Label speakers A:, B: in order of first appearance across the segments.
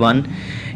A: 1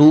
A: 2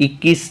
A: 21